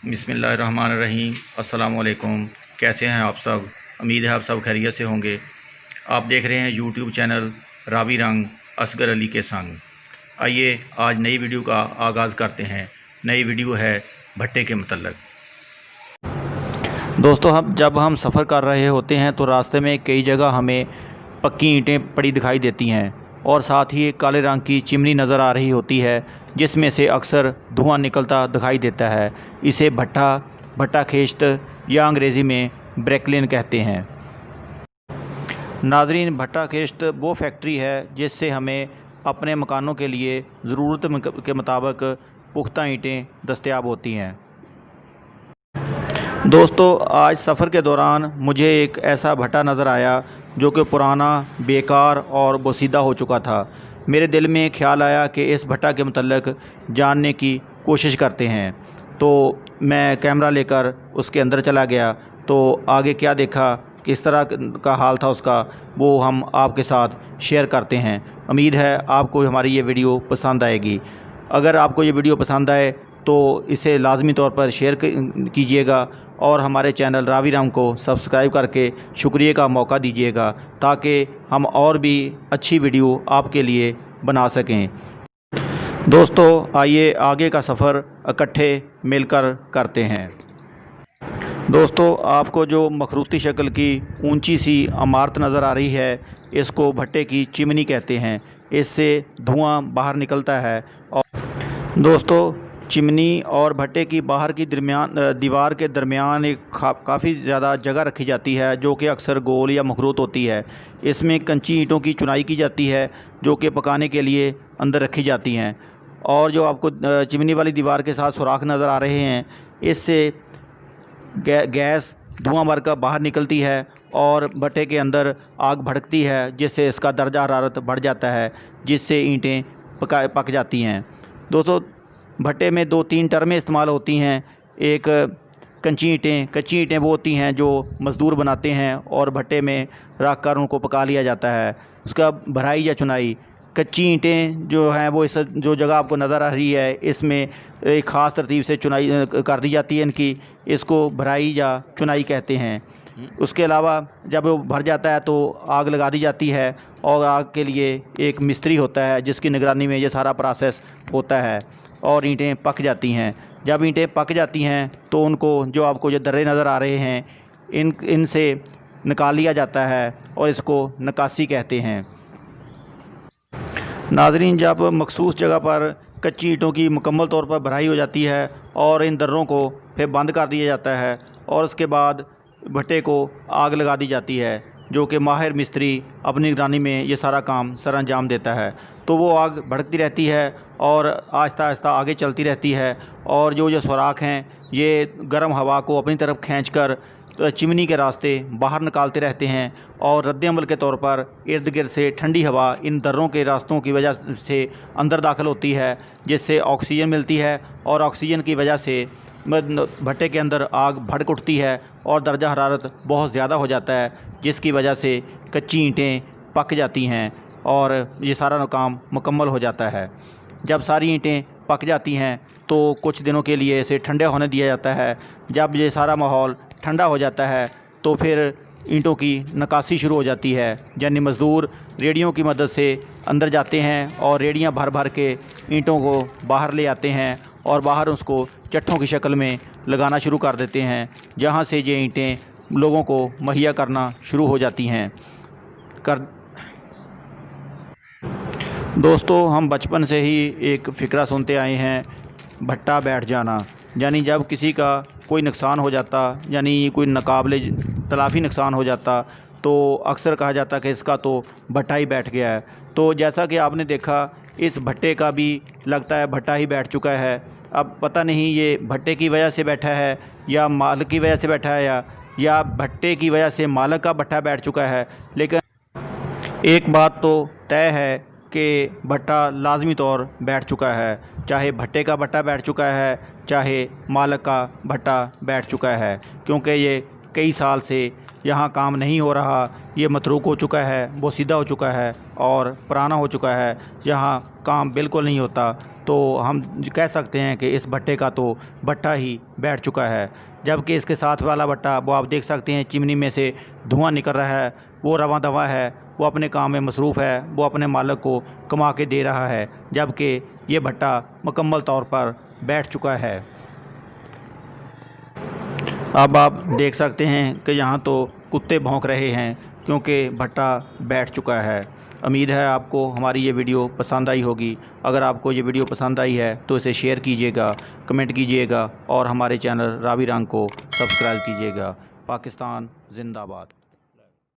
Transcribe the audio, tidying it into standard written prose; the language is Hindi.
बिस्मिल्लाहिर्रहमानिर्रहीम। अस्सलाम वालेकुम। कैसे हैं आप सब? उम्मीद है आप सब खैरियत से होंगे। आप देख रहे हैं यूट्यूब चैनल रावी रंग असगर अली के संग। आइए आज नई वीडियो का आगाज़ करते हैं। नई वीडियो है भट्टे के मतलब। दोस्तों, जब हम सफ़र कर रहे होते हैं तो रास्ते में कई जगह हमें पक्की ईंटें पड़ी दिखाई देती हैं और साथ ही एक काले रंग की चिमनी नज़र आ रही होती है जिसमें से अक्सर धुआं निकलता दिखाई देता है। इसे भट्टा खेश्त या अंग्रेज़ी में ब्रेकलिन कहते हैं। नाजरीन, भट्टा खेश्त वो फैक्ट्री है जिससे हमें अपने मकानों के लिए ज़रूरत के मुताबिक पुख्ता ईंटें दस्तयाब होती हैं। दोस्तों, आज सफ़र के दौरान मुझे एक ऐसा भट्टा नज़र आया जो कि पुराना, बेकार और बोसीदा हो चुका था। मेरे दिल में ख्याल आया कि इस भट्टा के मतलब जानने की कोशिश करते हैं। तो मैं कैमरा लेकर उसके अंदर चला गया। तो आगे क्या देखा, किस तरह का हाल था उसका, वो हम आपके साथ शेयर करते हैं। उम्मीद है आपको हमारी ये वीडियो पसंद आएगी। अगर आपको ये वीडियो पसंद आए तो इसे लाजमी तौर पर शेयर कीजिएगा और हमारे चैनल रावी राम को सब्सक्राइब करके शुक्रिया का मौका दीजिएगा ताकि हम और भी अच्छी वीडियो आपके लिए बना सकें। दोस्तों, आइए आगे का सफ़र इकट्ठे मिलकर करते हैं। दोस्तों, आपको जो मखरूती शक्ल की ऊंची सी इमारत नज़र आ रही है, इसको भट्टे की चिमनी कहते हैं। इससे धुआं बाहर निकलता है। और दोस्तों, चिमनी और भट्टे की बाहर की दीवार के दरमियान एक काफ़ी ज़्यादा जगह रखी जाती है जो कि अक्सर गोल या मखरूत होती है। इसमें कंची ईंटों की चुनाई की जाती है जो कि पकाने के लिए अंदर रखी जाती हैं। और जो आपको चिमनी वाली दीवार के साथ सुराख नज़र आ रहे हैं, इससे गैस धुआं भरकर बाहर निकलती है और भट्टे के अंदर आग भड़कती है जिससे इसका दर्जा हरारत बढ़ जाता है, जिससे ईंटें पक जाती हैं। दोस्तों, भट्टे में 2-3 टर्में इस्तेमाल होती हैं। एक कच्ची ईंटें वो होती हैं जो मज़दूर बनाते हैं और भट्टे में रख कर उनको पका लिया जाता है। उसका भराई या चुनाई। कच्ची ईंटें जो हैं वो इस जो जगह आपको नज़र आ रही है, इसमें एक ख़ास तरतीब से चुनाई कर दी जाती है इनकी। इसको भराई या चुनाई कहते हैं। उसके अलावा जब वो भर जाता है तो आग लगा दी जाती है और आग के लिए एक मिस्त्री होता है जिसकी निगरानी में ये सारा प्रोसेस होता है और ईंटें पक जाती हैं। जब ईंटें पक जाती हैं तो उनको, जो आपको जो दर्रे नज़र आ रहे हैं, इनसे निकाल लिया जाता है और इसको नक्कासी कहते हैं। नाज़रीन, जब मखसूस जगह पर कच्ची ईंटों की मुकम्मल तौर पर भराई हो जाती है और इन दर्रों को फिर बंद कर दिया जाता है और उसके बाद भट्टे को आग लगा दी जाती है, जो कि माहिर मिस्त्री अपनी निगरानी में ये सारा काम सर अंजाम देता है। तो वो आग भड़कती रहती है और आहिस्ता आहिस्ता आगे चलती रहती है और जो सुराख हैं ये गर्म हवा को अपनी तरफ खींचकर चिमनी के रास्ते बाहर निकालते रहते हैं और रद्द-ए-अमल के तौर पर इर्द गिर्द से ठंडी हवा इन दर्रों के रास्तों की वजह से अंदर दाखिल होती है, जिससे ऑक्सीजन मिलती है और ऑक्सीजन की वजह से भट्टे के अंदर आग भड़क उठती है और दर्जा हरारत बहुत ज़्यादा हो जाता है, जिसकी वजह से कच्ची ईंटें पक जाती हैं और ये सारा काम मुकम्मल हो जाता है। जब सारी ईंटें पक जाती हैं तो कुछ दिनों के लिए इसे ठंडे होने दिया जाता है। जब ये सारा माहौल ठंडा हो जाता है तो फिर ईंटों की नक्कासी शुरू हो जाती है। यानी मज़दूर रेडियों की मदद से अंदर जाते हैं और रेडियाँ भर भर के ईंटों को बाहर ले आते हैं और बाहर उसको चट्टों की शक्ल में लगाना शुरू कर देते हैं, जहाँ से ये ईंटें लोगों को मुहैया करना शुरू हो जाती हैं। दोस्तों, हम बचपन से ही एक फ़िक्रा सुनते आए हैं, भट्टा बैठ जाना। यानी जब किसी का कोई नुकसान हो जाता, यानी कोई नाकाबिले तलाफ़ी नुकसान हो जाता, तो अक्सर कहा जाता कि इसका तो भट्टा ही बैठ गया है। तो जैसा कि आपने देखा, इस भट्टे का भी लगता है भट्टा ही बैठ चुका है। अब पता नहीं ये भट्टे की वजह से बैठा है या मालिक की वजह से बैठा है या भट्टे की वजह से मालिक का भट्टा बैठ चुका है। लेकिन एक बात तो तय है कि भट्टा लाजमी तौर बैठ चुका है। चाहे भट्टे का भट्टा बैठ चुका है, चाहे मालिक का भट्टा बैठ चुका है, क्योंकि ये कई साल से यहाँ काम नहीं हो रहा। ये मतरूक हो चुका है, बोसीदा हो चुका है और पुराना हो चुका है, जहाँ काम बिल्कुल नहीं होता, तो हम कह सकते हैं कि इस भट्टे का तो भट्टा ही बैठ चुका है। जबकि इसके साथ वाला भट्टा, वो आप देख सकते हैं चिमनी में से धुआं निकल रहा है, वो रवां दवा है, वो अपने काम में मसरूफ़ है, वो अपने मालिक को कमा के दे रहा है, जबकि ये भट्टा मुकम्मल तौर पर बैठ चुका है। अब आप देख सकते हैं कि यहाँ तो कुत्ते भौंक रहे हैं क्योंकि भट्टा बैठ चुका है। उम्मीद है आपको हमारी ये वीडियो पसंद आई होगी। अगर आपको ये वीडियो पसंद आई है तो इसे शेयर कीजिएगा, कमेंट कीजिएगा और हमारे चैनल रावी रंग को सब्सक्राइब कीजिएगा। पाकिस्तान जिंदाबाद।